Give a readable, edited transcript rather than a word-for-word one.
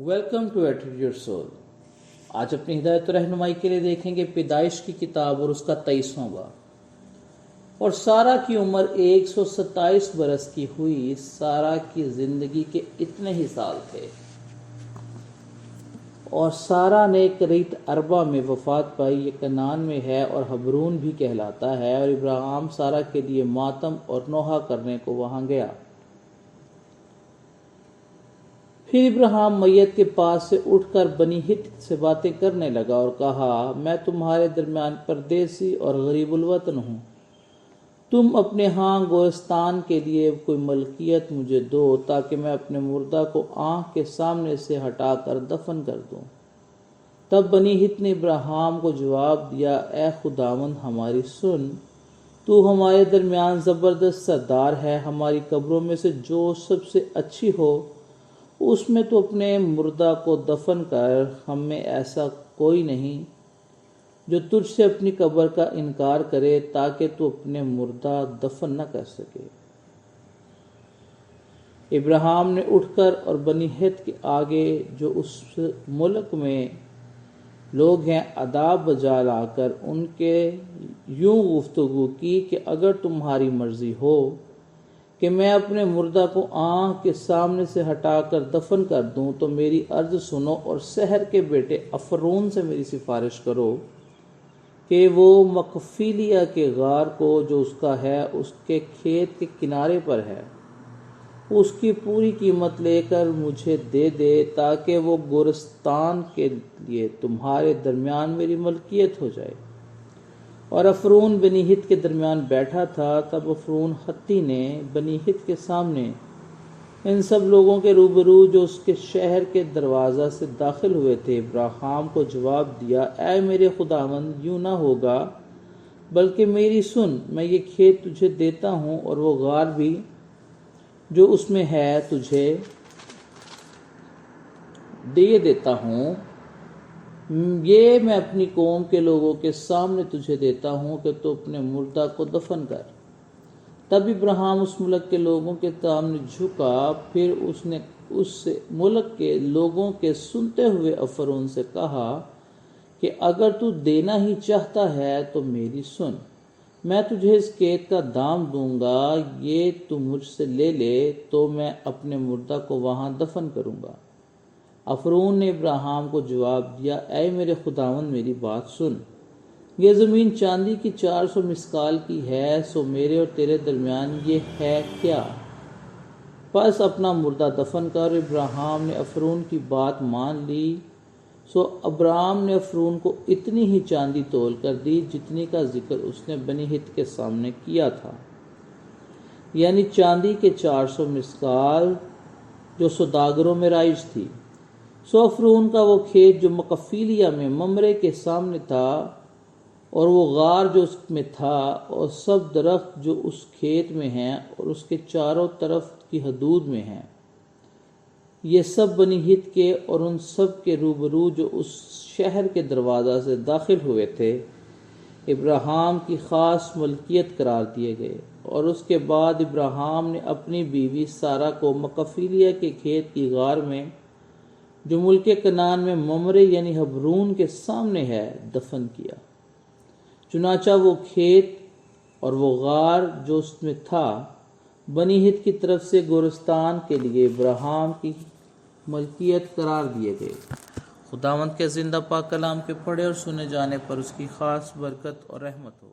Welcome to ایٹریٹ your soul. آج اپنی ہدایت و رہنمائی کے لیے دیکھیں گے پیدائش کی کتاب اور اس کا 23واں باب۔ اور سارا کی عمر 127 برس کی ہوئی۔ سارا کی زندگی کے اتنے ہی سال تھے، اور سارا نے کریت اربا میں وفات پائی۔ یہ کنعان میں ہے اور حبرون بھی کہلاتا ہے۔ اور ابراہیم سارا کے لیے ماتم اور نوحہ کرنے کو وہاں گیا۔ پھر ابراہیم میت کے پاس سے اٹھ کر بنی ہت سے باتیں کرنے لگا اور کہا، میں تمہارے درمیان پردیسی اور غریب الوطن ہوں۔ تم اپنے ہاں گورستان کے لیے کوئی ملکیت مجھے دو، تاکہ میں اپنے مردہ کو آنکھ کے سامنے سے ہٹا کر دفن کر دوں۔ تب بنی ہت نے ابراہیم کو جواب دیا، اے خداوند ہماری سن، تو ہمارے درمیان زبردست سردار ہے۔ ہماری قبروں میں سے جو سب سے اچھی ہو اس میں تو اپنے مردہ کو دفن کر۔ ہم میں ایسا کوئی نہیں جو تجھ سے اپنی قبر کا انکار کرے، تاکہ تو اپنے مردہ دفن نہ کر سکے۔ ابراہیم نے اٹھ کر اور بنی ہت کے آگے جو اس ملک میں لوگ ہیں آداب بجا لا کر ان کے یوں گفتگو کی کہ اگر تمہاری مرضی ہو کہ میں اپنے مردہ کو آنکھ کے سامنے سے ہٹا کر دفن کر دوں تو میری عرض سنو، اور سحر کے بیٹے افرون سے میری سفارش کرو کہ وہ مقفیلیہ کے غار کو جو اس کا ہے، اس کے کھیت کے کنارے پر ہے، اس کی پوری قیمت لے کر مجھے دے دے، تاکہ وہ گورستان کے لیے تمہارے درمیان میری ملکیت ہو جائے۔ اور افرون بنی ہت کے درمیان بیٹھا تھا۔ تب افرون ہتی نے بنی ہت کے سامنے ان سب لوگوں کے روبرو جو اس کے شہر کے دروازہ سے داخل ہوئے تھے ابراہیم کو جواب دیا، اے میرے خداوند، یوں نہ ہوگا، بلکہ میری سن، میں یہ کھیت تجھے دیتا ہوں اور وہ غار بھی جو اس میں ہے تجھے دے دیتا ہوں۔ یہ میں اپنی قوم کے لوگوں کے سامنے تجھے دیتا ہوں کہ تو اپنے مردہ کو دفن کر۔ تب ابراہیم اس ملک کے لوگوں کے سامنے جھکا۔ پھر اس نے اس ملک کے لوگوں کے سنتے ہوئے افرون سے کہا کہ اگر تو دینا ہی چاہتا ہے تو میری سن، میں تجھے اس کھیت کا دام دوں گا، یہ تو مجھ سے لے لے تو میں اپنے مردہ کو وہاں دفن کروں گا۔ افرون نے ابراہیم کو جواب دیا، اے میرے خداوند، میری بات سن، یہ زمین چاندی کی 400 مسکال کی ہے، سو میرے اور تیرے درمیان یہ ہے کیا؟ پس اپنا مردہ دفن کر۔ ابراہیم نے افرون کی بات مان لی۔ سو ابرام نے افرون کو اتنی ہی چاندی تول کر دی جتنی کا ذکر اس نے بنی ہت کے سامنے کیا تھا، یعنی چاندی کے 400 مسکال جو سوداگروں میں رائج تھی۔ سو افرون کا وہ کھیت جو مقفیلیہ میں ممرے کے سامنے تھا، اور وہ غار جو اس میں تھا، اور سب درخت جو اس کھیت میں ہیں اور اس کے چاروں طرف کی حدود میں ہیں، یہ سب بنی ہت کے اور ان سب کے روبرو جو اس شہر کے دروازہ سے داخل ہوئے تھے ابراہیم کی خاص ملکیت قرار دیے گئے۔ اور اس کے بعد ابراہیم نے اپنی بیوی سارا کو مقفیلیہ کے کھیت کی غار میں جو ملک کنعان میں ممرے یعنی حبرون کے سامنے ہے دفن کیا۔ چنانچہ وہ کھیت اور وہ غار جو اس میں تھا بنی ہت کی طرف سے گورستان کے لیے ابراہیم کی ملکیت قرار دیے گئے۔ خداوند کے زندہ پاک کلام کے پڑھے اور سنے جانے پر اس کی خاص برکت اور رحمت ہو۔